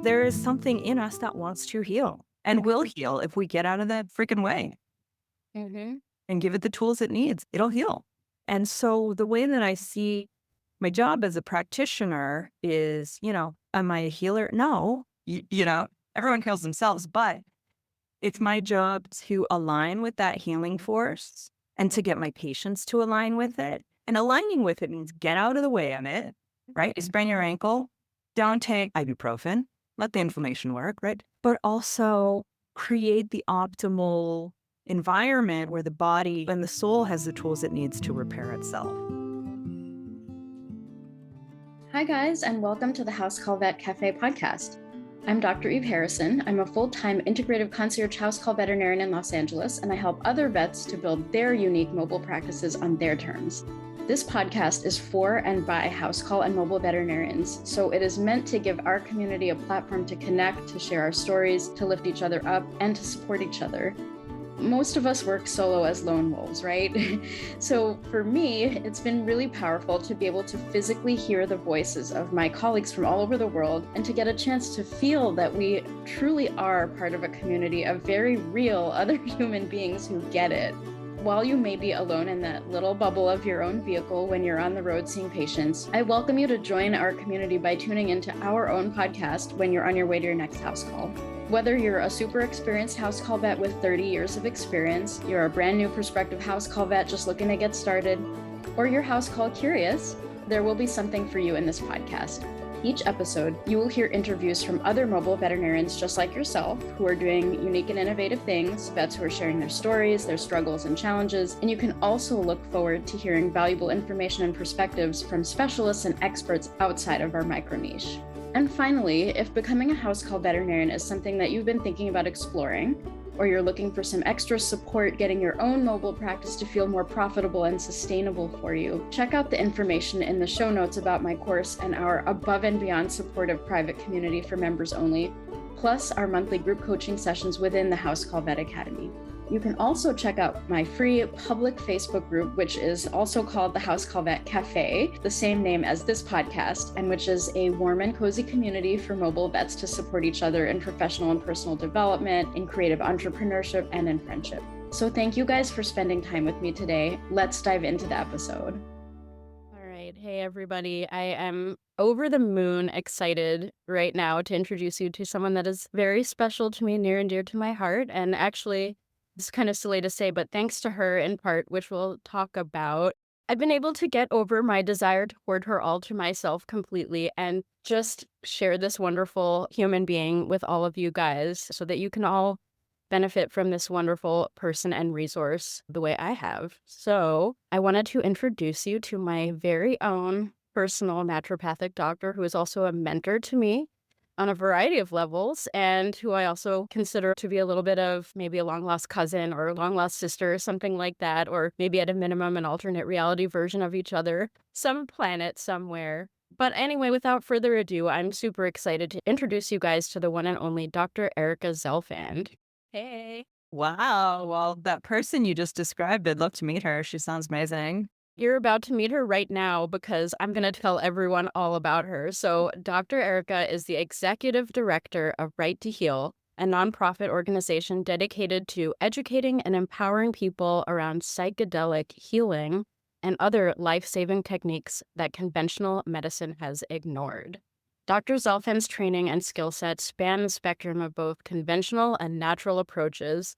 there is something in us that wants to heal and will heal if we get out of that freaking way Hmm. and give it the tools it needs. It'll heal. And so the way that I see my job as a practitioner is, am I a healer? No, everyone heals themselves, but it's my job to align with that healing force and to get my patients to align with it. And aligning with it means get out of the way of it, right? You sprain your ankle, don't take ibuprofen, let the inflammation work, right? But also create the optimal environment where the body and the soul has the tools it needs to repair itself. Hi, guys, and welcome to the House Call Vet Cafe podcast. I'm Dr. Eve Harrison. I'm a full-time integrative concierge house call veterinarian in Los Angeles, and I help other vets to build their unique mobile practices on their terms. This podcast is for and by house call and mobile veterinarians, so it is meant to give our community a platform to connect, to share our stories, to lift each other up, and to support each other. Most of us work solo as lone wolves, right? So for me, it's been really powerful to be able to physically hear the voices of my colleagues from all over the world and to get a chance to feel that we truly are part of a community of very real other human beings who get it. While you may be alone in that little bubble of your own vehicle when you're on the road seeing patients, I welcome you to join our community by tuning into our own podcast when you're on your way to your next house call. Whether you're a super experienced house call vet with 30 years of experience, you're a brand new prospective house call vet just looking to get started, or you're house call curious, there will be something for you in this podcast. Each episode, you will hear interviews from other mobile veterinarians just like yourself who are doing unique and innovative things, vets who are sharing their stories, their struggles and challenges, and you can also look forward to hearing valuable information and perspectives from specialists and experts outside of our micro niche. And finally, if becoming a house call veterinarian is something that you've been thinking about exploring, or you're looking for some extra support getting your own mobile practice to feel more profitable and sustainable for you, check out the information in the show notes about my course and our above and beyond supportive private community for members only, plus our monthly group coaching sessions within the House Call Vet Academy. You can also check out my free public Facebook group, which is also called the House Call Vet Cafe, the same name as this podcast, and which is a warm and cozy community for mobile vets to support each other in professional and personal development, in creative entrepreneurship, and in friendship. So thank you guys for spending time with me today. Let's dive into the episode. All right. Hey, everybody. I am over the moon excited right now to introduce you to someone that is very special to me, near and dear to my heart. And actually, it's kind of silly to say, but thanks to her in part, which we'll talk about, I've been able to get over my desire to hoard her all to myself completely and just share this wonderful human being with all of you guys so that you can all benefit from this wonderful person and resource the way I have. So I wanted to introduce you to my very own personal naturopathic doctor, who is also a mentor to me on a variety of levels, and who I also consider to be a little bit of maybe a long-lost cousin or a long-lost sister or something like that, or maybe at a minimum an alternate reality version of each other, some planet somewhere. But anyway, without further ado, I'm super excited to introduce you guys to the one and only Dr. Erica Zelfand. Hey. Wow. Well, that person you just described, I'd love to meet her. She sounds amazing. You're about to meet her right now because I'm going to tell everyone all about her. So, Dr. Erica is the executive director of Right to Heal, a nonprofit organization dedicated to educating and empowering people around psychedelic healing and other life-saving techniques that conventional medicine has ignored. Dr. Zelfand's training and skill set span the spectrum of both conventional and natural approaches.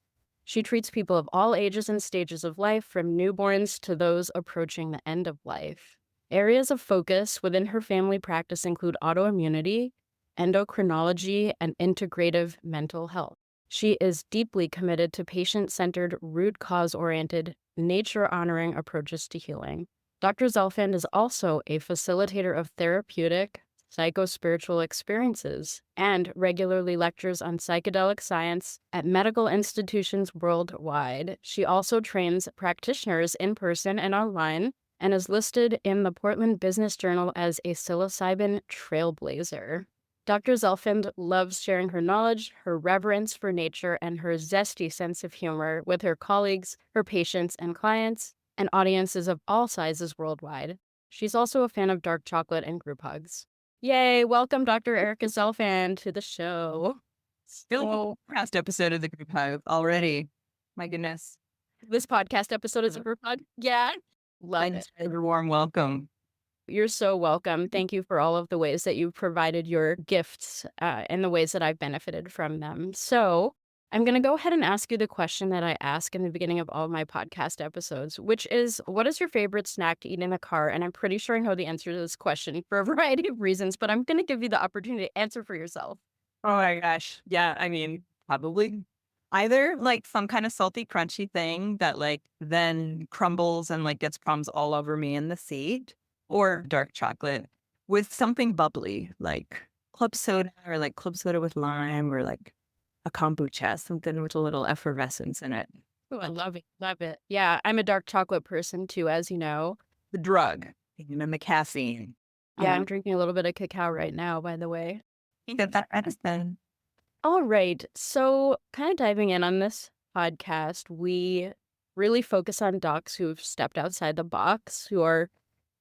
She treats people of all ages and stages of life, from newborns to those approaching the end of life. Areas of focus within her family practice include autoimmunity, endocrinology, and integrative mental health. She is deeply committed to patient-centered, root cause-oriented, nature-honoring approaches to healing. Dr. Zelfand is also a facilitator of therapeutic, psychospiritual experiences, and regularly lectures on psychedelic science at medical institutions worldwide. She also trains practitioners in person and online, and is listed in the Portland Business Journal as a psilocybin trailblazer. Dr. Zelfand loves sharing her knowledge, her reverence for nature, and her zesty sense of humor with her colleagues, her patients and clients, and audiences of all sizes worldwide. She's also a fan of dark chocolate and group hugs. Yay, welcome Dr. Erica Zelfand to the show. Still past episode of the group hug already. My goodness. This podcast episode is a group hug. Yeah. Love Thanks it. for the warm welcome. You're so welcome. Thank you for all of the ways that you've provided your gifts and the ways that I've benefited from them. So I'm going to go ahead and ask you the question that I ask in the beginning of all my podcast episodes, which is, what is your favorite snack to eat in the car? And I'm pretty sure I know the answer to this question for a variety of reasons, but I'm going to give you the opportunity to answer for yourself. Oh my gosh. Yeah, I mean, probably either like some kind of salty, crunchy thing that like then crumbles and like gets crumbs all over me in the seat, or dark chocolate with something bubbly like club soda or like club soda with lime or like a kombucha, something with a little effervescence in it. Oh, I love it. Love it. Yeah, I'm a dark chocolate person too, as you know. The drug, and the caffeine. Yeah, I'm drinking a little bit of cacao right now, by the way. Get that medicine. All right. So, kind of diving in on this podcast, we really focus on docs who've stepped outside the box, who are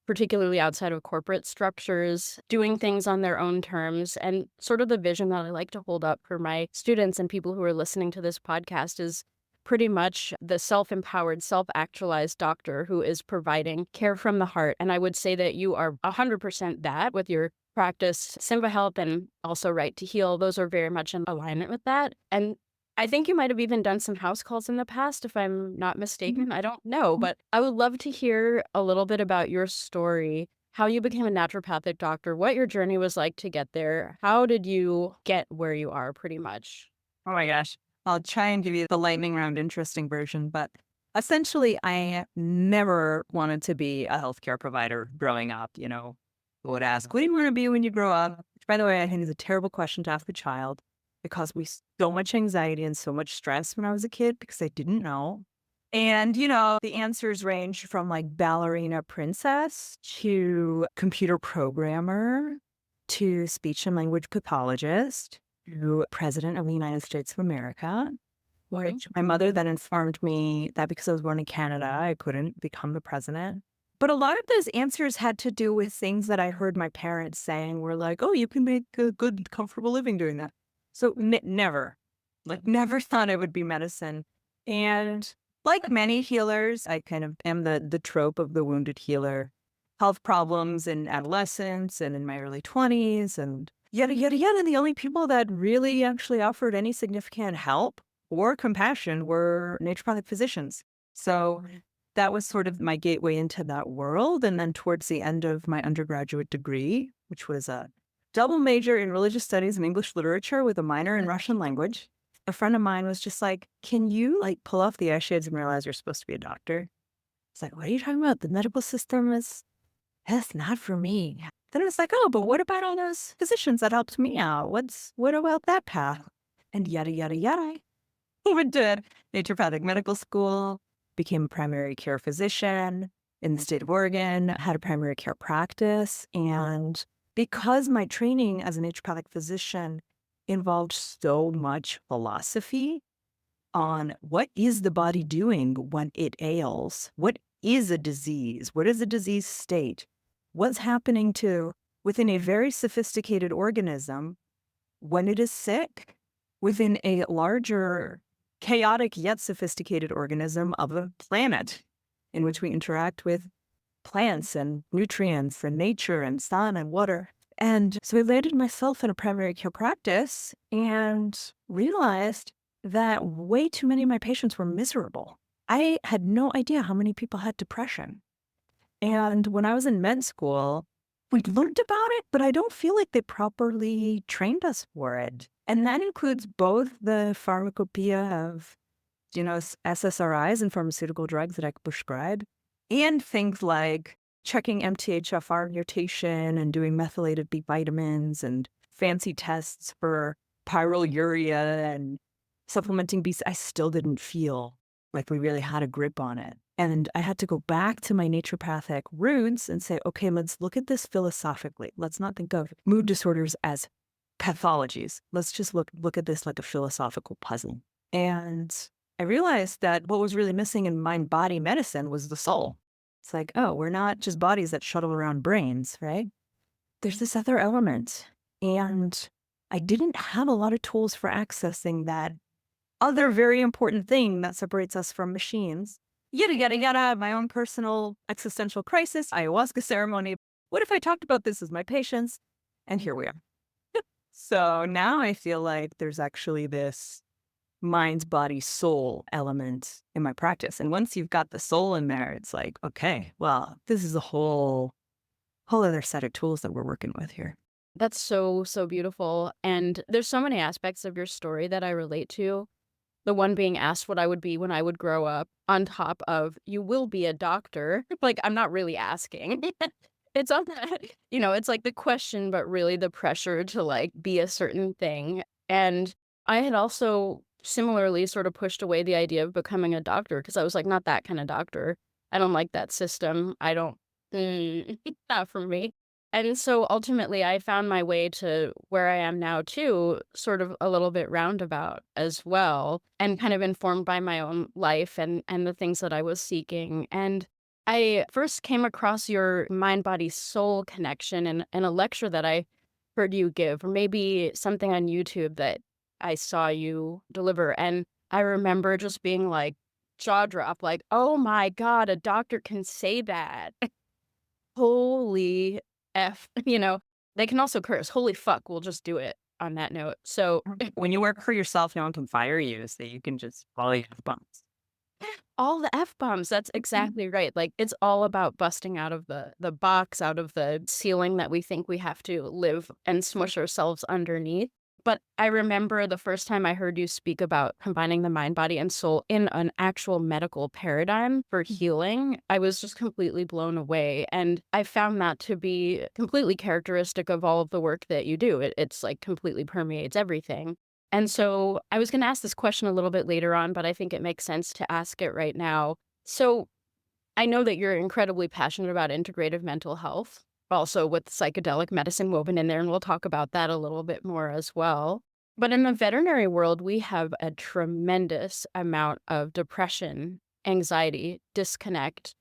particularly outside of corporate structures, doing things on their own terms. And sort of the vision that I like to hold up for my students and people who are listening to this podcast is pretty much the self-empowered, self-actualized doctor who is providing care from the heart. And I would say that you are 100% that with your practice, Simba Health, and also Right to Heal. Those are very much in alignment with that. And I think you might have even done some house calls in the past, if I'm not mistaken. I don't know, but I would love to hear a little bit about your story, how you became a naturopathic doctor, what your journey was like to get there. How did you get where you are, pretty much? Oh my gosh. I'll try and give you the lightning round interesting version, but essentially I never wanted to be a healthcare provider growing up. You know, I would ask, what do you want to be when you grow up? Which, by the way, I think is a terrible question to ask a child. It caused me so much anxiety and so much stress when I was a kid because I didn't know. And, you know, the answers range from like ballerina princess to computer programmer to speech and language pathologist to president of the United States of America. Which my mother then informed me that because I was born in Canada, I couldn't become the president. But a lot of those answers had to do with things that I heard my parents saying were like, oh, you can make a good, comfortable living doing that. So never thought it would be medicine. And like many healers, I kind of am the trope of the wounded healer. Health problems in adolescence and in my early 20s and yada, yada, yada. And the only people that really actually offered any significant help or compassion were naturopathic physicians. So that was sort of my gateway into that world. And then towards the end of my undergraduate degree, which was a double major in religious studies and English literature with a minor in Russian language, a friend of mine was just like, can you like pull off the eye shades and realize you're supposed to be a doctor? It's like, what are you talking about? The medical system that's not for me. Then it was like, oh, but what about all those physicians that helped me out? What about that path? And yada, yada, yada. I went to naturopathic medical school, became a primary care physician in the state of Oregon, had a primary care practice. And because my training as a naturopathic physician involved so much philosophy on what is the body doing when it ails? What is a disease? What is a disease state? What's happening to within a very sophisticated organism when it is sick, within a larger, chaotic yet sophisticated organism of a planet in which we interact with plants and nutrients and nature and sun and water. And so I landed myself in a primary care practice and realized that way too many of my patients were miserable. I had no idea how many people had depression. And when I was in med school, we learned about it, but I don't feel like they properly trained us for it. And that includes both the pharmacopoeia of, SSRIs and pharmaceutical drugs that I could prescribe, and things like checking MTHFR mutation and doing methylated B vitamins and fancy tests for pyroluria and supplementing B. I still didn't feel like we really had a grip on it. And I had to go back to my naturopathic roots and say, okay, let's look at this philosophically. Let's not think of mood disorders as pathologies. Let's just look at this like a philosophical puzzle. And I realized that what was really missing in mind-body medicine was the soul. It's like, oh, we're not just bodies that shuttle around brains, right? there's this other element. And I didn't have a lot of tools for accessing that other very important thing that separates us from machines. Yada, yada, yada. My own personal existential crisis, ayahuasca ceremony. What if I talked about this as my patients? And here we are. So now I feel like there's actually this mind, body, soul element in my practice. And once you've got the soul in there, it's like, okay, well, this is a whole other set of tools that we're working with here. That's so, so beautiful. And there's so many aspects of your story that I relate to. The one being asked what I would be when I would grow up, on top of you will be a doctor. Like, I'm not really asking. It's on that, it's like the question, but really the pressure to like be a certain thing. And I had also similarly sort of pushed away the idea of becoming a doctor because I was like, not that kind of doctor. I don't like that system. I don't, not for me. And so ultimately, I found my way to where I am now, too, sort of a little bit roundabout as well, and kind of informed by my own life and the things that I was seeking. And I first came across your mind body soul connection in a lecture that I heard you give, or maybe something on YouTube that I saw you deliver. And I remember just being like, jaw drop, like, oh my God, a doctor can say that. Holy F, they can also curse. Holy fuck, we'll just do it on that note. So When you work for yourself, no one can fire you, so you can just call you bumps. all the F-bombs, that's exactly right. Like, it's all about busting out of the box, out of the ceiling that we think we have to live and smush ourselves underneath. But I remember the first time I heard you speak about combining the mind, body, and soul in an actual medical paradigm for healing, I was just completely blown away. And I found that to be completely characteristic of all of the work that you do. It's like completely permeates everything. And so I was going to ask this question a little bit later on, but I think it makes sense to ask it right now. So I know that you're incredibly passionate about integrative mental health, also with psychedelic medicine woven in there, and we'll talk about that a little bit more as well. But in the veterinary world, we have a tremendous amount of depression, anxiety, disconnect,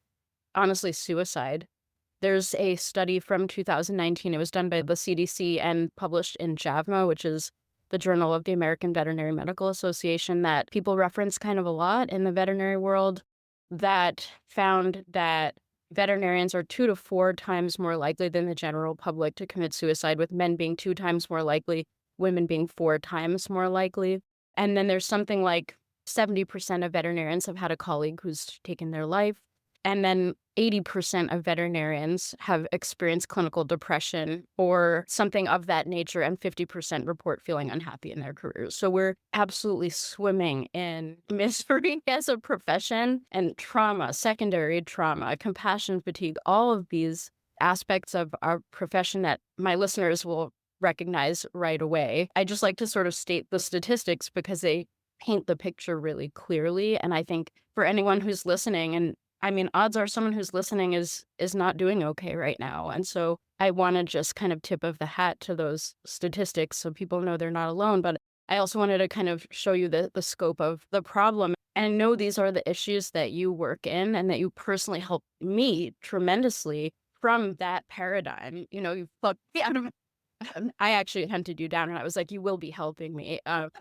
honestly, suicide. There's a study from 2019. It was done by the CDC and published in JAVMA, which is the Journal of the American Veterinary Medical Association, that people reference kind of a lot in the veterinary world, that found that veterinarians are 2 to 4 times more likely than the general public to commit suicide, with men being 2 times more likely, women being 4 times more likely. And then there's something like 70% of veterinarians have had a colleague who's taken their life. And then 80% of veterinarians have experienced clinical depression or something of that nature, and 50% report feeling unhappy in their careers. So we're absolutely swimming in misery as a profession, and trauma, secondary trauma, compassion fatigue, all of these aspects of our profession that my listeners will recognize right away. I just like to sort of state the statistics because they paint the picture really clearly. And I think for anyone who's listening, and I mean, odds are someone who's listening is not doing okay right now. And so I want to just kind of tip of the hat to those statistics so people know they're not alone. But I also wanted to kind of show you the scope of the problem. And I know these are the issues that you work in and that you personally help me tremendously from that paradigm. You plucked me out of I actually hunted you down and I was like, you will be helping me. But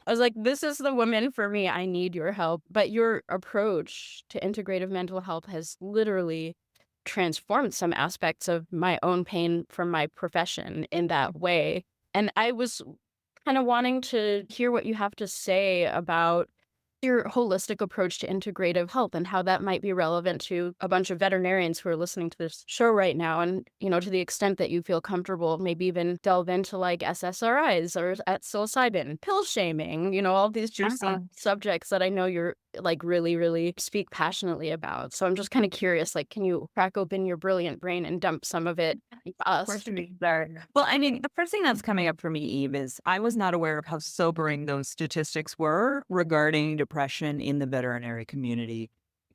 I was like, this is the woman for me. I need your help. But your approach to integrative mental health has literally transformed some aspects of my own pain from my profession in that way. And I was kind of wanting to hear what you have to say about your holistic approach to integrative health and how that might be relevant to a bunch of veterinarians who are listening to this show right now. And, to the extent that you feel comfortable, maybe even delve into like SSRIs or at psilocybin, pill shaming, all these juicy subjects that I know you're like really, really speak passionately about. So I'm just kind of curious, like, can you crack open your brilliant brain and dump some of it to us? Well, I mean, the first thing that's coming up for me, Eve, is I was not aware of how sobering those statistics were regarding depression in the veterinary community.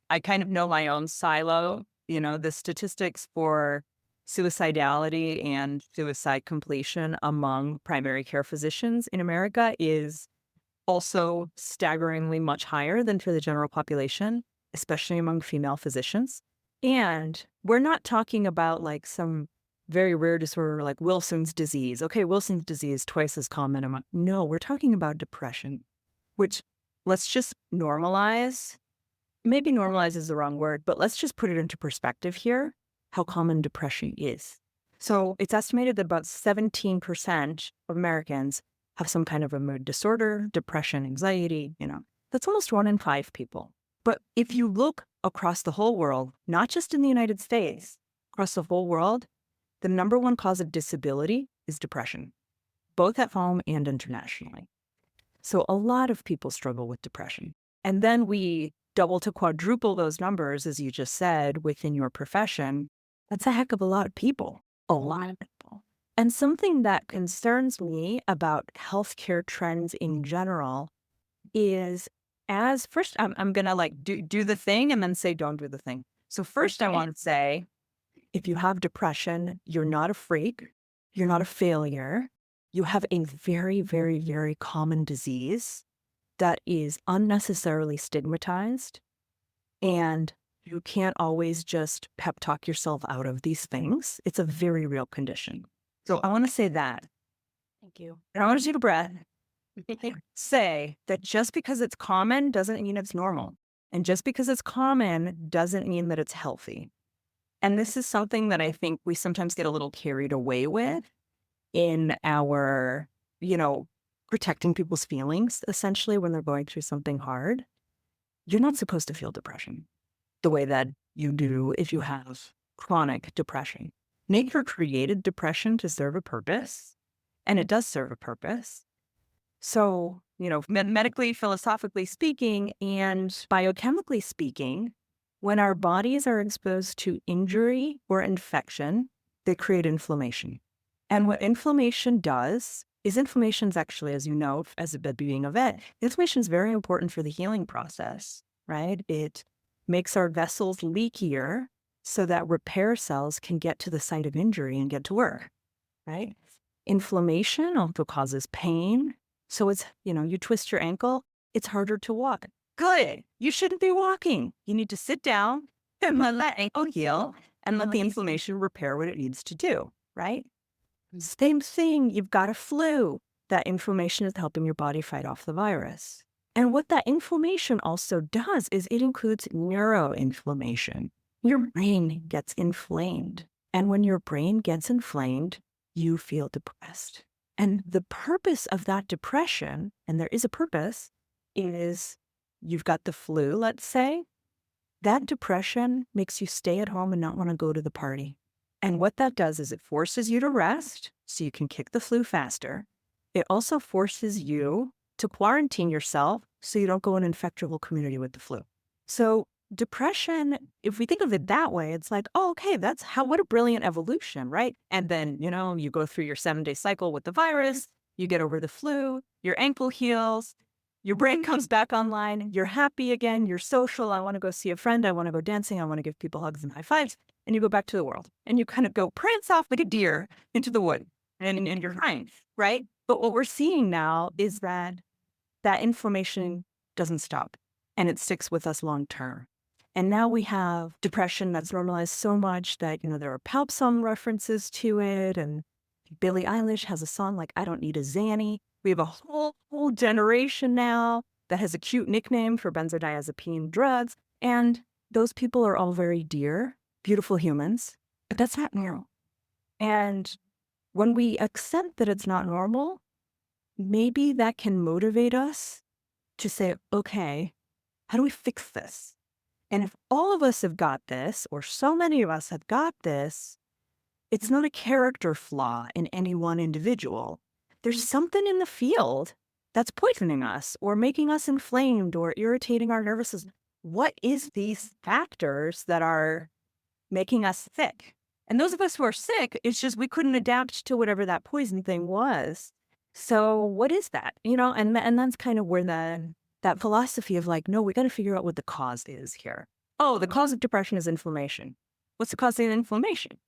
I kind of know my own silo, the statistics for suicidality and suicide completion among primary care physicians in America is also staggeringly much higher than for the general population, especially among female physicians. And we're not talking about like some very rare disorder like Wilson's disease. Okay, Wilson's disease, twice as common. No, we're talking about depression, which let's just normalize. Maybe normalize is the wrong word, but let's just put it into perspective here, how common depression is. So it's estimated that about 17% of Americans have some kind of a mood disorder, depression, anxiety, that's almost 1 in 5 people. But if you look across the whole world, not just in the United States, across the whole world, the number one cause of disability is depression, both at home and internationally. So a lot of people struggle with depression. And then we double to quadruple those numbers, as you just said, within your profession. That's a heck of a lot of people, a lot of people. And something that concerns me about healthcare trends in general is first, I'm going to like do the thing and then say, don't do the thing. So first I want to say, if you have depression, you're not a freak. You're not a failure. You have a very, very, very common disease that is unnecessarily stigmatized. And you can't always just pep talk yourself out of these things. It's a very real condition. So I want to say that. Thank you. And I want to take a breath. Say that just because it's common doesn't mean it's normal. And just because it's common doesn't mean that it's healthy. And this is something that I think we sometimes get a little carried away with in our, protecting people's feelings, essentially, when they're going through something hard. You're not supposed to feel depression the way that you do if you have chronic depression. Nature created depression to serve a purpose, and it does serve a purpose. So, medically, philosophically speaking, and biochemically speaking, when our bodies are exposed to injury or infection, they create inflammation. And what inflammation does is inflammation is actually, as you know, as a being a vet, inflammation is very important for the healing process, right? It makes our vessels leakier so that repair cells can get to the site of injury and get to work, right? Inflammation also causes pain. So it's, you twist your ankle, it's harder to walk. Good. You shouldn't be walking. You need to sit down and let that ankle heal and let the inflammation repair what it needs to do, right? Same thing. You've got a flu. That inflammation is helping your body fight off the virus. And what that inflammation also does is it includes neuroinflammation. Your brain gets inflamed. And when your brain gets inflamed, you feel depressed. And the purpose of that depression, and there is a purpose, is you've got the flu, let's say. That depression makes you stay at home and not want to go to the party. And what that does is it forces you to rest so you can kick the flu faster. It also forces you to quarantine yourself so you don't go and infect your whole community with the flu. So depression, if we think of it that way, it's like, oh, okay, what a brilliant evolution, right? And then, you go through your 7-day cycle with the virus, you get over the flu, your ankle heals, your brain comes back online, you're happy again, you're social, I want to go see a friend, I want to go dancing, I want to give people hugs and high fives, and you go back to the world. And you kind of go prance off like a deer into the wood, and you're fine, right? But what we're seeing now is that inflammation doesn't stop, and it sticks with us long term. And now we have depression that's normalized so much that, there are pop song references to it, and Billie Eilish has a song like I Don't Need a Xanny. We have a whole generation now that has a cute nickname for benzodiazepine drugs. And those people are all very dear, beautiful humans, but that's not normal. And when we accept that it's not normal, maybe that can motivate us to say, okay, how do we fix this? And if all of us have got this, or so many of us have got this, it's not a character flaw in any one individual. There's something in the field that's poisoning us or making us inflamed or irritating our nervous system. What is these factors that are making us sick? And those of us who are sick, it's just we couldn't adapt to whatever that poison thing was. So what is that? And that's kind of where that philosophy of like, no, we got to figure out what the cause is here. Oh, the cause of depression is inflammation. What's the cause of inflammation?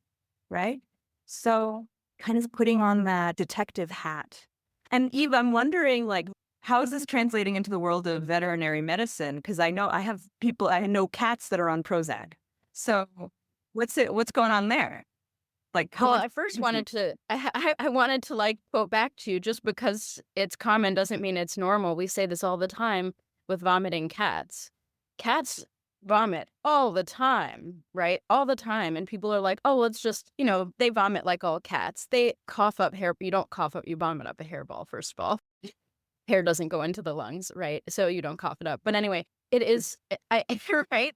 Right? So kind of putting on that detective hat. And Eve, I'm wondering, like, how is this translating into the world of veterinary medicine? Because I know I know cats that are on Prozac. So what's going on there? Like, Well, much I first crazy. wanted to I wanted to, like, quote back to you, just because it's common doesn't mean it's normal. We say this all the time with vomiting cats. Cats vomit all the time, right? All the time, and people are like, "Oh, well, it's just, they vomit like all cats. They cough up hair." You don't cough up, you vomit up a hairball, first of all. Hair doesn't go into the lungs, right? So you don't cough it up. But anyway, it is you're right.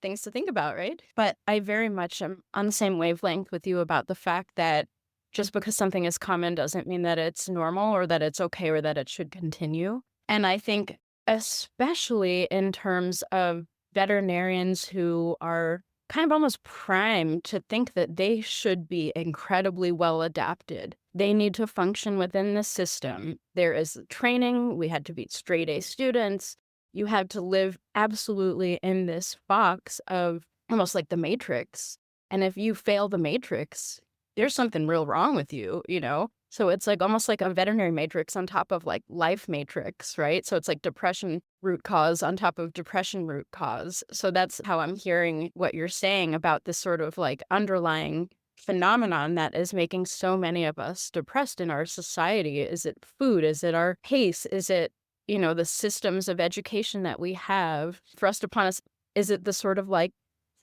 Things to think about, right? But I very much am on the same wavelength with you about the fact that just because something is common doesn't mean that it's normal or that it's okay or that it should continue. And I think, especially in terms of veterinarians who are kind of almost primed to think that they should be incredibly well adapted. They need to function within the system. There is training. We had to be straight A students. You have to live absolutely in this box of almost like the Matrix. And if you fail the Matrix, there's something real wrong with you, you know? So it's like almost like a veterinary matrix on top of like life matrix, right? So it's like depression root cause on top of depression root cause. So that's how I'm hearing what you're saying about this sort of like underlying phenomenon that is making so many of us depressed in our society. Is it food? Is it our pace? Is it the systems of education that we have thrust upon us? Is it the sort of like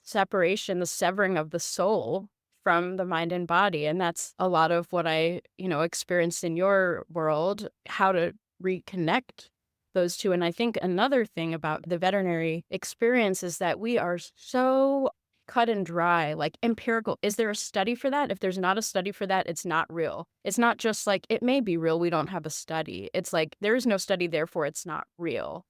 separation, the severing of the soul from the mind and body? And that's a lot of what I, experienced in your world, how to reconnect those two. And I think another thing about the veterinary experience is that we are so cut and dry, like empirical. Is there a study for that? If there's not a study for that, it's not real. It's not just like, it may be real, we don't have a study. It's like, there is no study, therefore it's not real.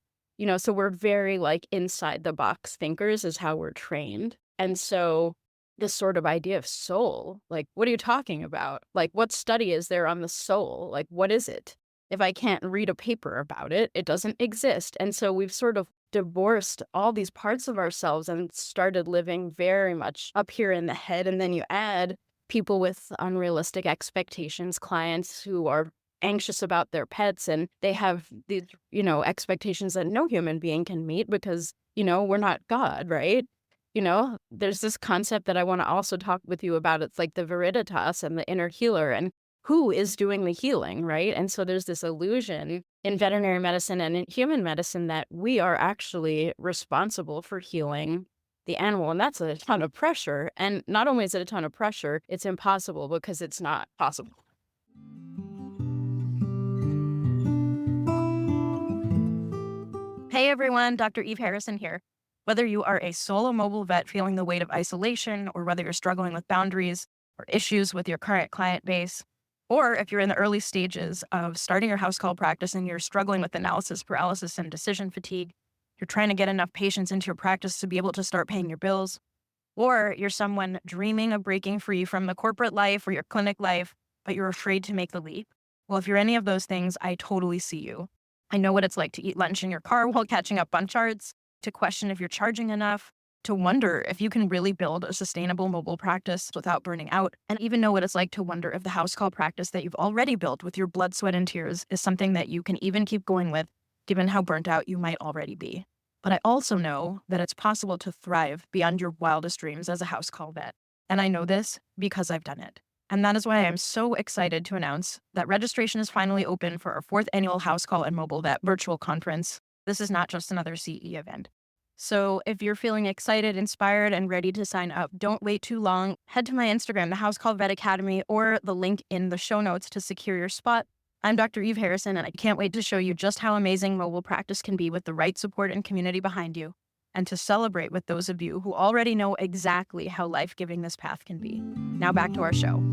So we're very like inside the box thinkers is how we're trained. And so this sort of idea of soul, like, what are you talking about? Like, what study is there on the soul? Like, what is it? If I can't read a paper about it, it doesn't exist. And so we've sort of divorced all these parts of ourselves and started living very much up here in the head. And then you add people with unrealistic expectations, clients who are anxious about their pets, and they have these, expectations that no human being can meet because, we're not God, right? There's this concept that I want to also talk with you about. It's like the viriditas and the inner healer and who is doing the healing, right? And so there's this illusion in veterinary medicine and in human medicine that we are actually responsible for healing the animal. And that's a ton of pressure. And not only is it a ton of pressure, it's impossible because it's not possible. Hey everyone, Dr. Eve Harrison here. Whether you are a solo mobile vet feeling the weight of isolation, or whether you're struggling with boundaries or issues with your current client base, or if you're in the early stages of starting your house call practice and you're struggling with analysis paralysis and decision fatigue, you're trying to get enough patients into your practice to be able to start paying your bills, or you're someone dreaming of breaking free from the corporate life or your clinic life, but you're afraid to make the leap. Well, if you're any of those things, I totally see you. I know what it's like to eat lunch in your car while catching up on charts, to question if you're charging enough, to wonder if you can really build a sustainable mobile practice without burning out, and even know what it's like to wonder if the house call practice that you've already built with your blood, sweat, and tears is something that you can even keep going with, given how burnt out you might already be. But I also know that it's possible to thrive beyond your wildest dreams as a house call vet. And I know this because I've done it. And that is why I'm so excited to announce that registration is finally open for our 4th annual House Call and Mobile Vet virtual conference. This is not just another CE event. So if you're feeling excited, inspired, and ready to sign up, don't wait too long. Head to my Instagram, the House Call Vet Academy, or the link in the show notes to secure your spot. I'm Dr. Eve Harrison, and I can't wait to show you just how amazing mobile practice can be with the right support and community behind you, and to celebrate with those of you who already know exactly how life-giving this path can be. Now back to our show.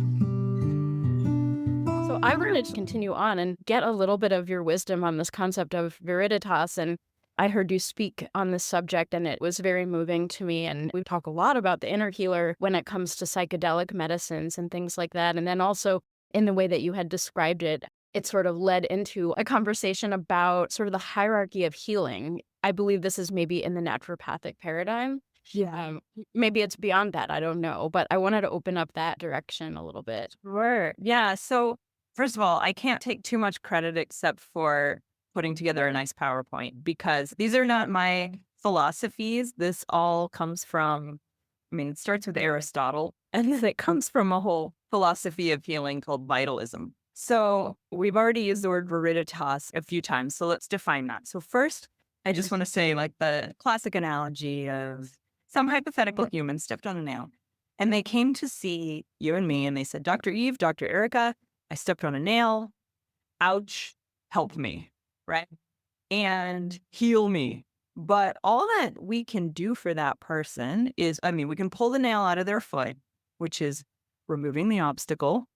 So I wanted to continue on and get a little bit of your wisdom on this concept of viriditas. And I heard you speak on this subject, and it was very moving to me. And we talk a lot about the inner healer when it comes to psychedelic medicines and things like that. And then also in the way that you had described it, it sort of led into a conversation about sort of the hierarchy of healing. I believe this is maybe in the naturopathic paradigm. Yeah. Maybe it's beyond that. I don't know. But I wanted to open up that direction a little bit. Sure. Yeah. So, first of all, I can't take too much credit except for putting together a nice PowerPoint because these are not my philosophies. This all comes from I mean, it starts with Aristotle, and then it comes from a whole philosophy of healing called vitalism. So we've already used the word viriditas a few times, so let's define that. So first, I just want to say like the classic analogy of some hypothetical human stepped on a nail, and they came to see you and me, and they said, Dr. Eve, Dr. Erica, I stepped on a nail. Ouch, help me, right? And heal me. But all that we can do for that person is, I mean, we can pull the nail out of their foot, which is removing the obstacle,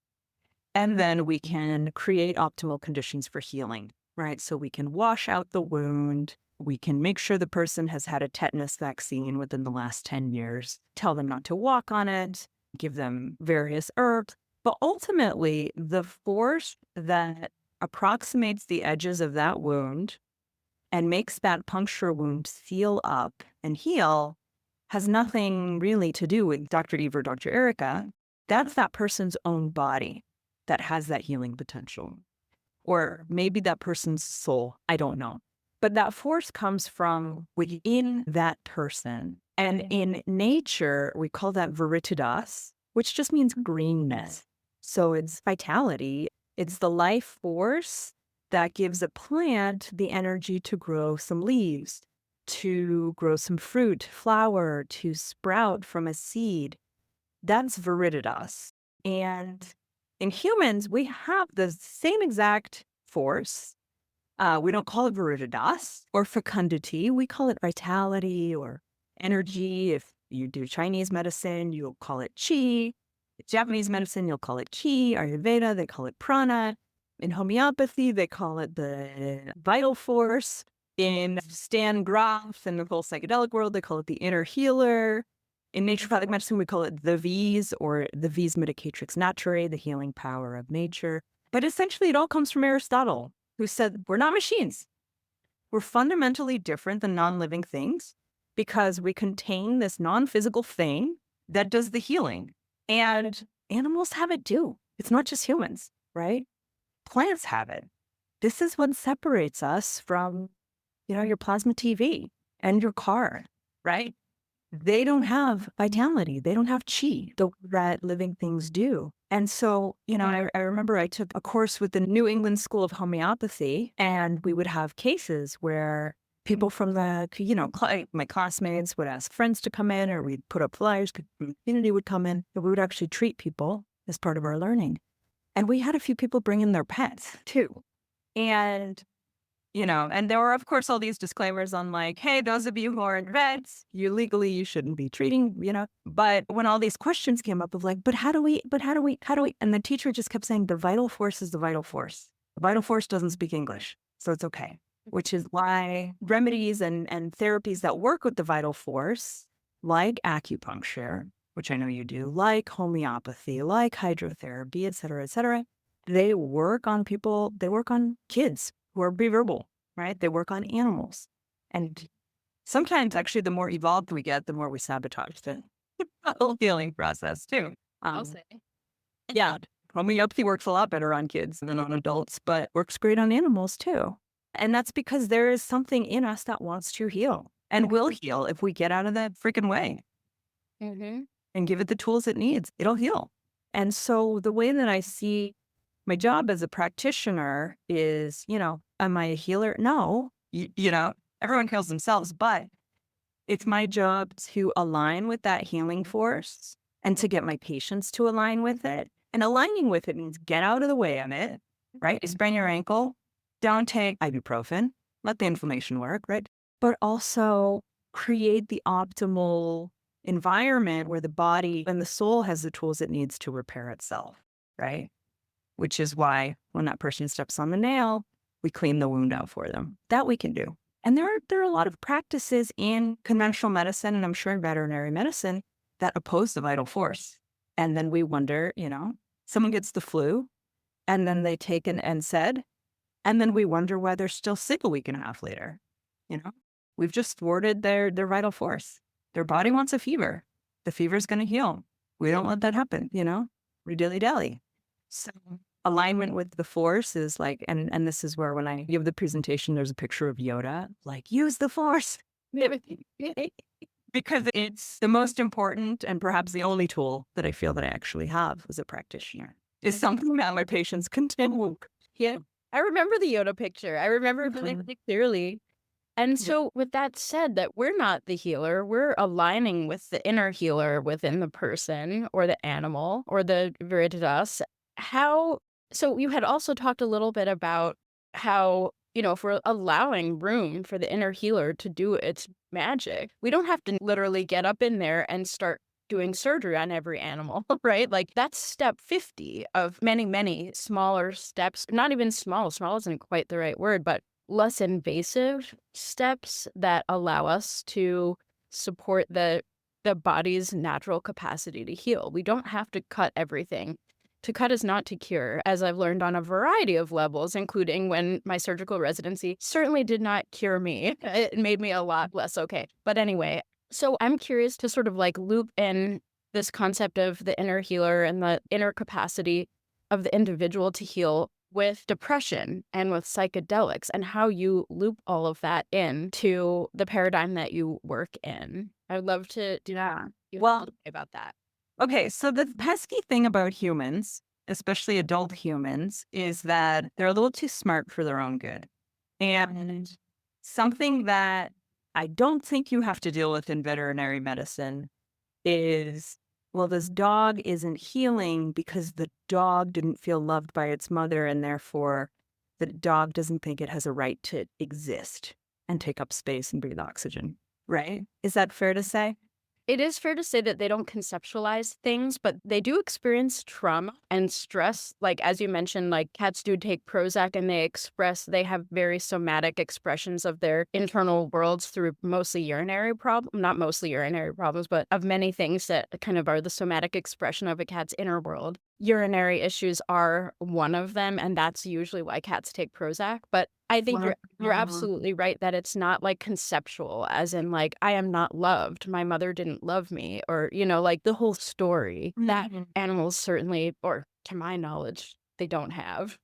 and then we can create optimal conditions for healing, right? So we can wash out the wound. We can make sure the person has had a tetanus vaccine within the last 10 years, tell them not to walk on it, give them various herbs. But ultimately, the force that approximates the edges of that wound and makes that puncture wound seal up and heal has nothing really to do with Dr. Eve or Dr. Erica. That's that person's own body that has that healing potential. Or maybe that person's soul. I don't know. But that force comes from within that person. And in nature, we call that viriditas, which just means greenness. So it's vitality. It's the life force that gives a plant the energy to grow some leaves, to grow some fruit, flower, to sprout from a seed. That's viriditas. And in humans, we have the same exact force. We don't call it viriditas or fecundity. We call it vitality or energy. If you do Chinese medicine, you'll call it qi. Japanese medicine, you'll call it qi. Ayurveda, they call it prana. In homeopathy, they call it the vital force. In Stan Grof and the whole psychedelic world, they call it the inner healer. In naturopathic medicine, we call it the V's or the V's medicatrix naturae, the healing power of nature. But essentially, it all comes from Aristotle, who said, we're not machines. We're fundamentally different than non-living things because we contain this non-physical thing that does the healing. And animals have it too. It's not just humans, right? Plants have it. This is what separates us from, your plasma TV and your car, right? They don't have vitality. They don't have chi, the way that living things do. And so, I remember I took a course with the New England School of Homeopathy, and we would have cases where people from the, my classmates would ask friends to come in, or we'd put up flyers, the community would come in, and we would actually treat people as part of our learning. And we had a few people bring in their pets too. And and there were, of course, all these disclaimers on like, hey, those of you who aren't vets, you shouldn't be treating, But when all these questions came up of like, but how do we, and the teacher just kept saying, the vital force is the vital force. The vital force doesn't speak English, so it's okay. Which is why remedies and therapies that work with the vital force, like acupuncture, which I know you do, like homeopathy, like hydrotherapy, et cetera, they work on people, they work on kids who are pre-verbal, right? They work on animals. And sometimes actually the more evolved we get, the more we sabotage the whole healing process too. I'll say. Yeah, homeopathy works a lot better on kids than on adults, but works great on animals too. And that's because there is something in us that wants to heal and will heal if we get out of that freaking way and give it the tools it needs. It'll heal. And so the way that I see my job as a practitioner is, am I a healer? No, everyone heals themselves, but it's my job to align with that healing force and to get my patients to align with it. And aligning with it means get out of the way of it, right? You sprain your ankle, don't take ibuprofen, let the inflammation work, right? But also create the optimal environment where the body and the soul has the tools it needs to repair itself, right? Which is why when that person steps on the nail, we clean the wound out for them. That we can do. And there are a lot of practices in conventional medicine, and I'm sure in veterinary medicine, that oppose the vital force. And then we wonder, someone gets the flu, and then they take an NSAID, and then we wonder why they're still sick a week and a half later. We've just thwarted their vital force. Their body wants a fever. The fever's going to heal. We don't let that happen, We dilly-dally. So alignment with the force is like, and this is where when I give the presentation, there's a picture of Yoda, like, use the force. because it's the most important and perhaps the only tool that I feel that I actually have as a practitioner. Is something that my patients can do. Yeah. I remember the Yoda picture. I remember it really clearly. And so with that said, that we're not the healer, we're aligning with the inner healer within the person or the animal or the viriditas. So you had also talked a little bit about how, if we're allowing room for the inner healer to do its magic, we don't have to literally get up in there and start doing surgery on every animal, right? Like that's step 50 of many, many smaller steps. Not even small isn't quite the right word, but less invasive steps that allow us to support the body's natural capacity to heal. We don't have to cut everything. To cut is not to cure, as I've learned on a variety of levels, including when my surgical residency certainly did not cure me. It made me a lot less okay. But anyway, so I'm curious to sort of like loop in this concept of the inner healer and the inner capacity of the individual to heal with depression and with psychedelics and how you loop all of that into the paradigm that you work in. I'd love to do that. Well, About that. okay, so the pesky thing about humans, especially adult humans, is that they're a little too smart for their own good. And something that I don't think you have to deal with in veterinary medicine is, well, this dog isn't healing because the dog didn't feel loved by its mother, and therefore the dog doesn't think it has a right to exist and take up space and breathe oxygen, right? Is that fair to say? It is fair to say that they don't conceptualize things, but they do experience trauma and stress. Like, as you mentioned, like cats do take Prozac and they have very somatic expressions of their internal worlds through mostly urinary problems, not mostly urinary problems, but of many things that kind of are the somatic expression of a cat's inner world. Urinary issues are one of them, and that's usually why cats take Prozac. But I think you're absolutely right that it's not like conceptual, as in like I am not loved, my mother didn't love me, or like the whole story that animals certainly, or to my knowledge, they don't have.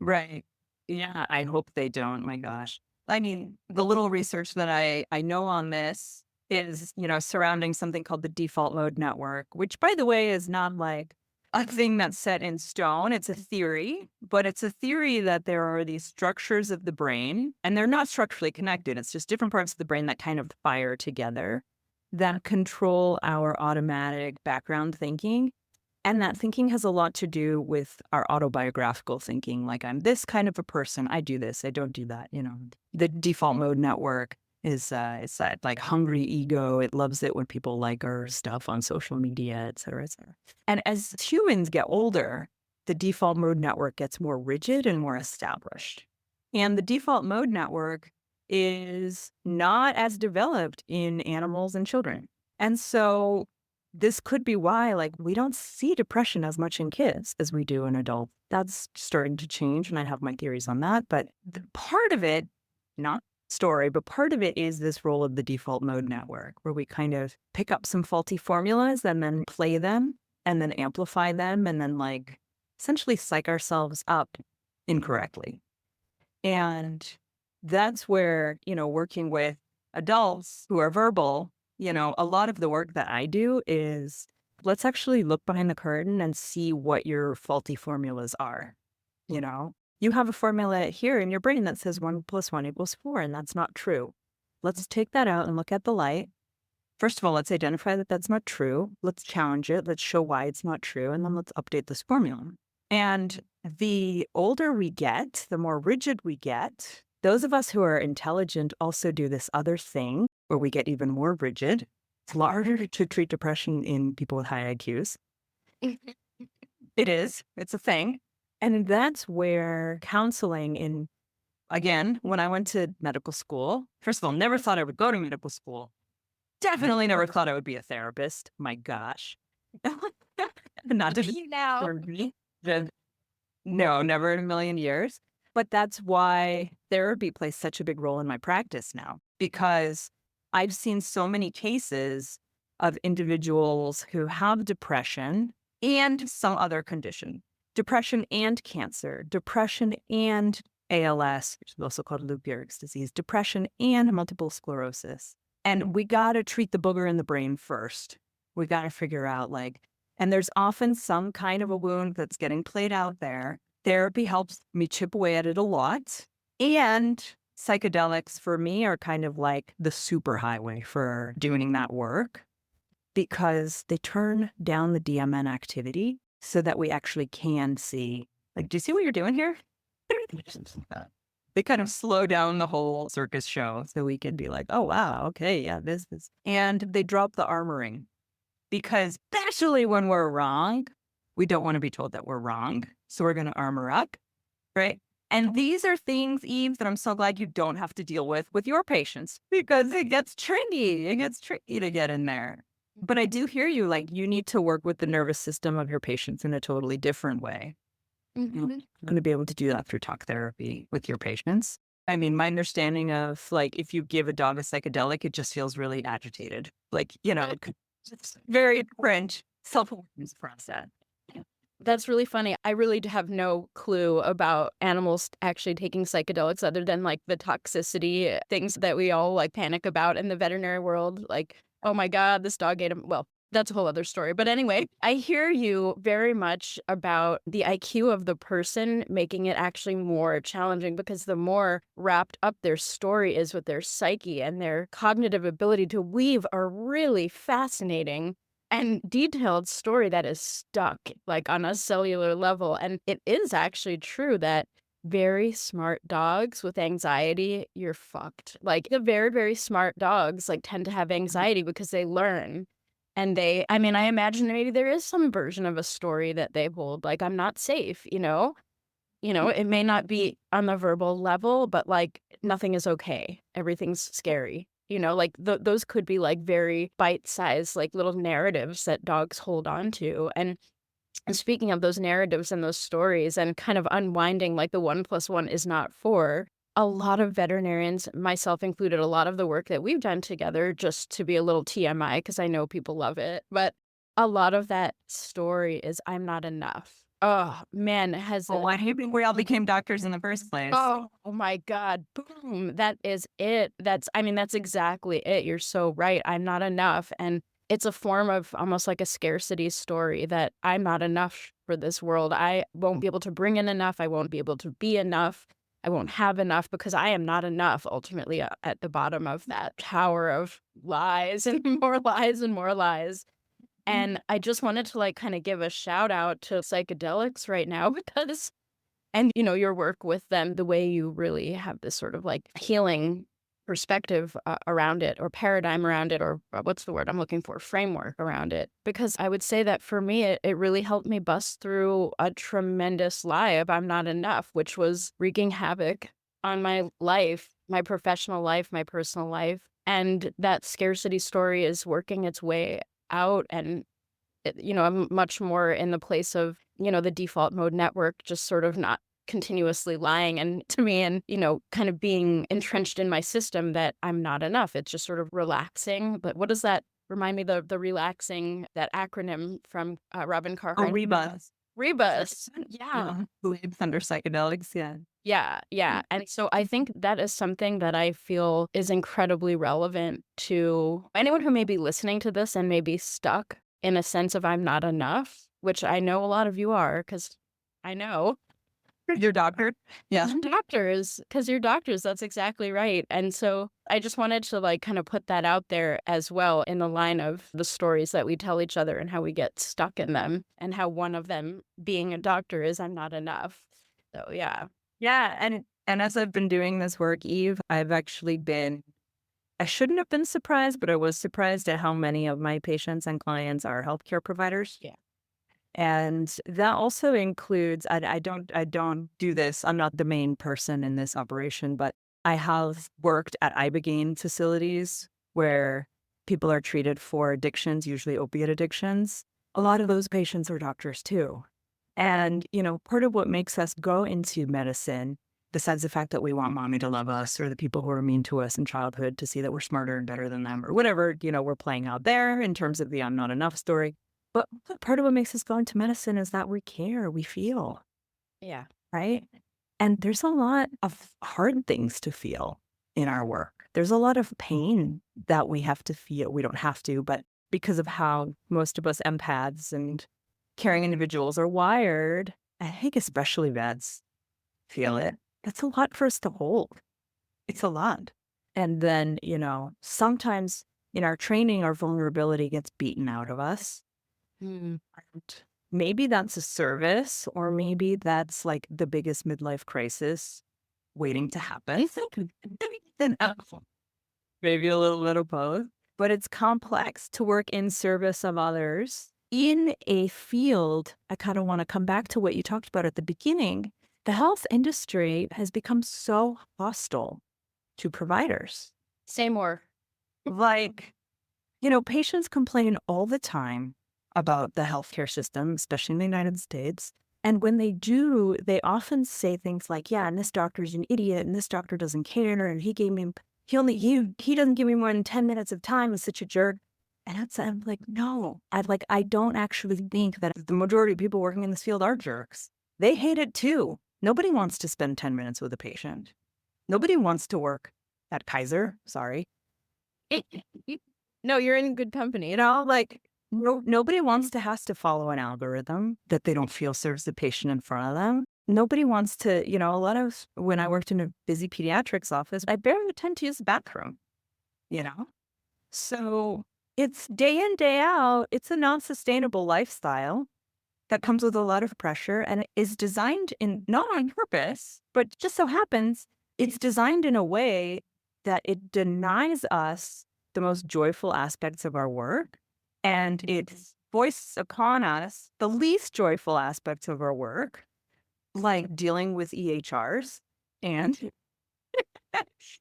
Right. Yeah, I hope they don't. My gosh. I mean, the little research that I know on this is, surrounding something called the default mode network, which, by the way, is not like a thing that's set in stone. It's a theory, but it's a theory that there are these structures of the brain, and they're not structurally connected. It's just different parts of the brain that kind of fire together that control our automatic background thinking. And that thinking has a lot to do with our autobiographical thinking. Like, I'm this kind of a person. I do this. I don't do that. The default mode network is it's that like hungry ego. It loves it when people like our stuff on social media, et cetera, et cetera. And as humans get older, the default mode network gets more rigid and more established. And the default mode network is not as developed in animals and children. And so this could be why, like, we don't see depression as much in kids as we do in adults. That's starting to change, and I have my theories on that. But part of it, not story, but part of it is this role of the default mode network, where we kind of pick up some faulty formulas and then play them and then amplify them and then like essentially psych ourselves up incorrectly. And that's where, working with adults who are verbal, a lot of the work that I do is let's actually look behind the curtain and see what your faulty formulas are. You have a formula here in your brain that says 1 + 1 = 4, and that's not true. Let's take that out and look at the light. First of all, let's identify that that's not true. Let's challenge it. Let's show why it's not true. And then let's update this formula. And the older we get, the more rigid we get. Those of us who are intelligent also do this other thing where we get even more rigid. It's harder to treat depression in people with high IQs. It is. It's a thing. And that's where counseling again, when I went to medical school, first of all, never thought I would go to medical school. Definitely never thought I would be a therapist. My gosh. Not to You now. No, never in a million years. But that's why therapy plays such a big role in my practice now, because I've seen so many cases of individuals who have depression and some other condition, depression and cancer, depression and ALS, which is also called Lou Gehrig's disease, depression and multiple sclerosis. And we got to treat the booger in the brain first. We got to figure out and there's often some kind of a wound that's getting played out there. Therapy helps me chip away at it a lot. And psychedelics for me are kind of like the super highway for doing that work because they turn down the DMN activity so that we actually can see, do you see what you're doing here? They kind of slow down the whole circus show so we can be like, oh, wow, okay, yeah, this is. And they drop the armoring because especially when we're wrong, we don't want to be told that we're wrong. So we're going to armor up, right? And these are things, Eve, that I'm so glad you don't have to deal with your patients because it gets tricky. It gets tricky to get in there. But I do hear you, you need to work with the nervous system of your patients in a totally different way. I'm going to be able to do that through talk therapy with your patients. I mean, my understanding of if you give a dog a psychedelic, it just feels really agitated. It's very French self-awareness process. That's really funny. I really have no clue about animals actually taking psychedelics other than the toxicity things that we all panic about in the veterinary world. Oh my God, this dog ate him. Well, that's a whole other story. But anyway, I hear you very much about the IQ of the person making it actually more challenging because the more wrapped up their story is with their psyche and their cognitive ability to weave a really fascinating and detailed story that is stuck on a cellular level. And it is actually true that very smart dogs with anxiety, you're fucked. The very, very smart dogs tend to have anxiety because they learn. And I imagine maybe there is some version of a story that they hold, I'm not safe, it may not be on the verbal level, but nothing is okay. Everything's scary. Those could be very bite-sized, little narratives that dogs hold on to. And speaking of those narratives and those stories and kind of unwinding the 1+1 is not 4, a lot of veterinarians, myself included, a lot of the work that we've done together, just to be a little TMI, because I know people love it, but a lot of that story is I'm not enough. Oh, man, Why do you think we all became doctors in the first place? Oh my God, boom, that is it. That's exactly it. You're so right. I'm not enough. And it's a form of almost like a scarcity story that I'm not enough for this world. I won't be able to bring in enough. I won't be able to be enough. I won't have enough because I am not enough ultimately at the bottom of that tower of lies and more lies and more lies. And I just wanted to kind of give a shout out to psychedelics right now because your work with them, the way you really have this sort of healing perspective around it or paradigm around it or what's the word I'm looking for, framework around it. Because I would say that for me, it really helped me bust through a tremendous lie of I'm not enough, which was wreaking havoc on my life, my professional life, my personal life. And that scarcity story is working its way out and I'm much more in the place of, the default mode network, just sort of not continuously lying and to me and, kind of being entrenched in my system that I'm not enough. It's just sort of relaxing. But what does that remind me, the relaxing, that acronym from Robin Carhart? Rebus. Rebus. Yeah. Who lives under psychedelics, yeah. Yeah, yeah. And so I think that is something that I feel is incredibly relevant to anyone who may be listening to this and may be stuck in a sense of I'm not enough, which I know a lot of you are because I know. Your doctor? Yeah. Doctors, because you're doctors. That's exactly right. And so I just wanted to kind of put that out there as well in the line of the stories that we tell each other and how we get stuck in them and how one of them being a doctor is I'm not enough. So yeah. Yeah. And as I've been doing this work, Eve, I shouldn't have been surprised, but I was surprised at how many of my patients and clients are healthcare providers. Yeah. And that also includes, I don't do this. I'm not the main person in this operation, but I have worked at Ibogaine facilities where people are treated for addictions, usually opiate addictions. A lot of those patients are doctors too. And, part of what makes us go into medicine, besides the fact that we want mommy to love us or the people who are mean to us in childhood to see that we're smarter and better than them or whatever, we're playing out there in terms of the I'm not enough story. But part of what makes us go into medicine is that we care, we feel. Yeah. Right? And there's a lot of hard things to feel in our work. there's a lot of pain that we have to feel. We don't have to, but because of how most of us empaths and caring individuals are wired, I think especially vets feel it. That's a lot for us to hold. It's a lot. And then, sometimes in our training, our vulnerability gets beaten out of us. Mm. And maybe that's a service, or maybe that's like the biggest midlife crisis waiting to happen. Maybe a little bit of both. But it's complex to work in service of others in a field. I kind of want to come back to what you talked about at the beginning. The health industry has become so hostile to providers. Say more. Like, patients complain all the time about the healthcare system, especially in the United States. And when they do, they often say things like, yeah, and this doctor's an idiot, and this doctor doesn't care, and he doesn't give me more than 10 minutes of time, is such a jerk. And I'm like, no, I don't actually think that the majority of people working in this field are jerks. They hate it too. Nobody wants to spend 10 minutes with a patient. Nobody wants to work at Kaiser. Sorry. No, you're in good company. Nobody wants to have to follow an algorithm that they don't feel serves the patient in front of them. Nobody wants to, when I worked in a busy pediatrics office, I barely tend to use the bathroom, So it's day in, day out. It's a non-sustainable lifestyle that comes with a lot of pressure, and it is designed not on purpose, but just so happens it's designed in a way that it denies us the most joyful aspects of our work, and it foists upon us the least joyful aspects of our work, like dealing with EHRs and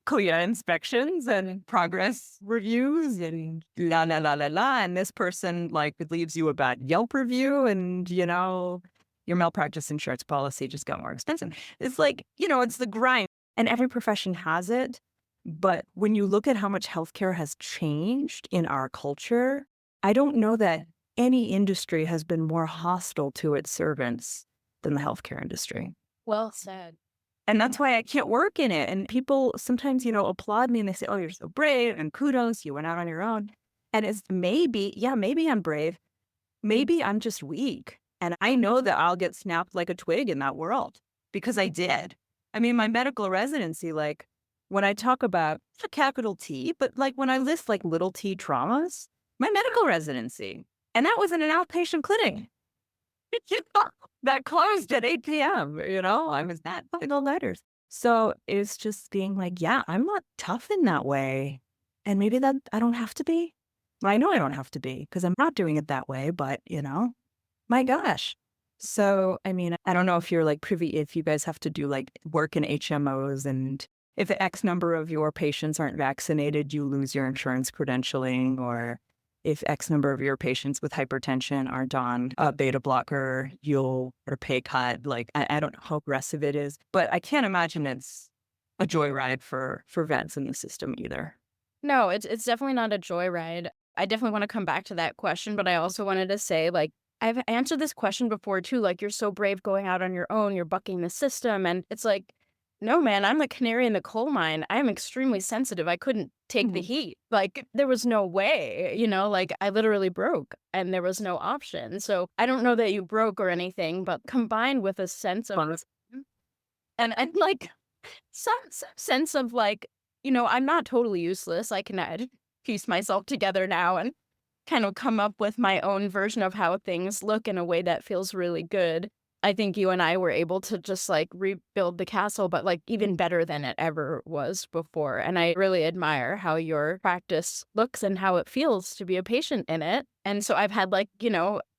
CLIA inspections and progress reviews and la la la la la. And this person leaves you a bad Yelp review, and your malpractice insurance policy just got more expensive. It's it's the grind, and every profession has it. But when you look at how much healthcare has changed in our culture, I don't know that any industry has been more hostile to its servants than the healthcare industry. Well said. And that's why I can't work in it. And people sometimes, applaud me and they say, oh, you're so brave and kudos, you went out on your own. And it's maybe I'm brave. Maybe I'm just weak. And I know that I'll get snapped like a twig in that world because I did. I mean, my medical residency, when I talk about a capital T, but when I list little t traumas, my medical residency, and that was in an outpatient clinic. That closed at 8 p.m., I was that all nighters. So it's just being I'm not tough in that way. And maybe that I don't have to be. I know I don't have to be because I'm not doing it that way, but my gosh. So, I mean, I don't know if you're privy, if you guys have to do work in HMOs, and if X number of your patients aren't vaccinated, you lose your insurance credentialing, or if X number of your patients with hypertension aren't on a beta blocker, you'll get a pay cut. I don't know how aggressive it is, but I can't imagine it's a joyride for vets in the system either. No, it's definitely not a joyride. I definitely want to come back to that question, but I also wanted to say, I've answered this question before too. You're so brave going out on your own, you're bucking the system. And it's no, man, I'm the canary in the coal mine. I'm extremely sensitive. I couldn't take the heat. There was no way, I literally broke and there was no option. So I don't know that you broke or anything, but combined with a sense of, and some sense of I'm not totally useless. I can piece myself together now and kind of come up with my own version of how things look in a way that feels really good. I think you and I were able to just rebuild the castle, but even better than it ever was before. And I really admire how your practice looks and how it feels to be a patient in it. And so I've had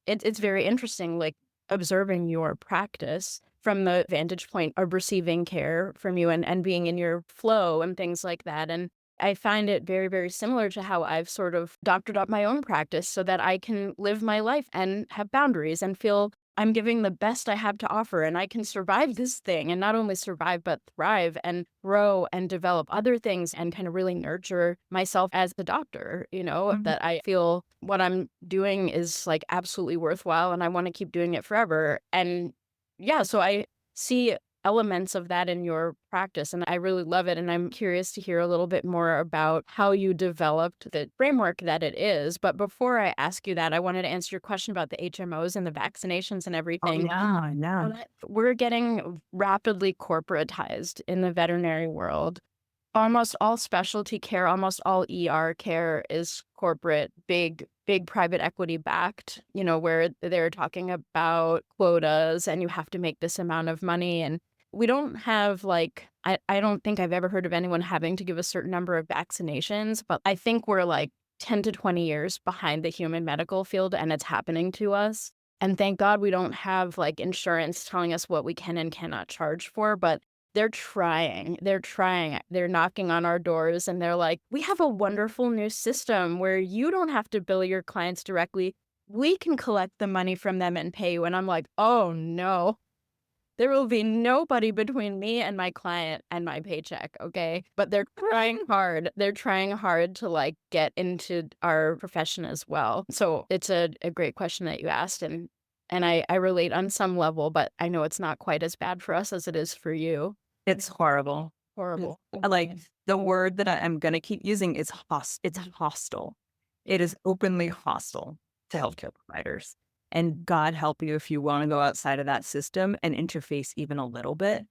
it's very interesting, observing your practice from the vantage point of receiving care from you and being in your flow and things like that. And I find it very, very similar to how I've sort of doctored up my own practice so that I can live my life and have boundaries and feel I'm giving the best I have to offer, and I can survive this thing, and not only survive, but thrive and grow and develop other things and kind of really nurture myself as the doctor, that I feel what I'm doing is absolutely worthwhile and I want to keep doing it forever. And yeah, so I see elements of that in your practice. And I really love it. And I'm curious to hear a little bit more about how you developed the framework that it is. But before I ask you that, I wanted to answer your question about the HMOs and the vaccinations and everything. Yeah. We're getting rapidly corporatized in the veterinary world. Almost all specialty care, almost all ER care is corporate, big private equity backed, where they're talking about quotas and you have to make this amount of money. And we don't have I don't think I've ever heard of anyone having to give a certain number of vaccinations, but I think we're 10 to 20 years behind the human medical field, and it's happening to us. And thank God we don't have insurance telling us what we can and cannot charge for, but they're trying. They're knocking on our doors and they're like, we have a wonderful new system where you don't have to bill your clients directly. We can collect the money from them and pay you. And I'm like, oh no, there will be nobody between me and my client and my paycheck. Okay. But they're trying hard. They're trying hard to get into our profession as well. So it's a great question that you asked. And I relate on some level, but I know it's not quite as bad for us as it is for you. It's horrible. Horrible. The word that I'm going to keep using is it's hostile. It is openly hostile to healthcare providers. And God help you if you want to go outside of that system and interface even a little bit.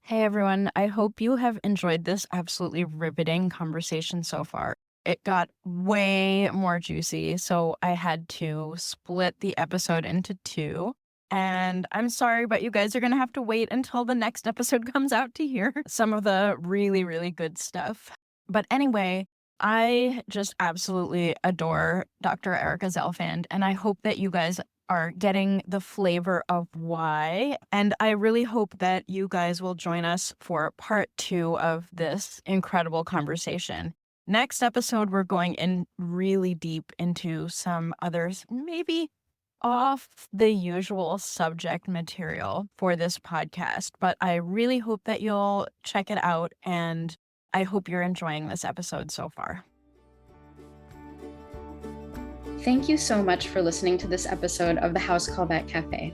Hey everyone, I hope you have enjoyed this absolutely riveting conversation so far. It got way more juicy, so I had to split the episode into two. And I'm sorry, but you guys are going to have to wait until the next episode comes out to hear some of the really, really good stuff. But anyway, I just absolutely adore Dr. Erica Zelfand, and I hope that you guys are getting the flavor of why. And I really hope that you guys will join us for part 2 of this incredible conversation. Next episode, we're going in really deep into some others, maybe off the usual subject material for this podcast, but I really hope that you'll check it out, and I hope you're enjoying this episode so far. Thank you so much for listening to this episode of the House Call Vet Cafe.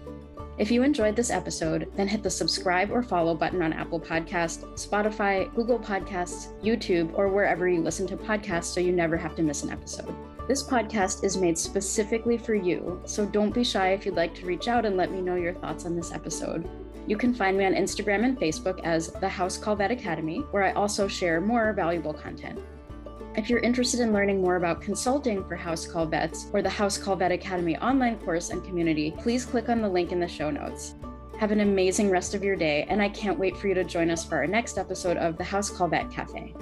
If you enjoyed this episode, then hit the subscribe or follow button on Apple Podcasts, Spotify, Google Podcasts, YouTube, or wherever you listen to podcasts so you never have to miss an episode. This podcast is made specifically for you, so don't be shy if you'd like to reach out and let me know your thoughts on this episode. You can find me on Instagram and Facebook as The House Call Vet Academy, where I also share more valuable content. If you're interested in learning more about consulting for House Call Vets or the House Call Vet Academy online course and community, please click on the link in the show notes. Have an amazing rest of your day, and I can't wait for you to join us for our next episode of the House Call Vet Cafe.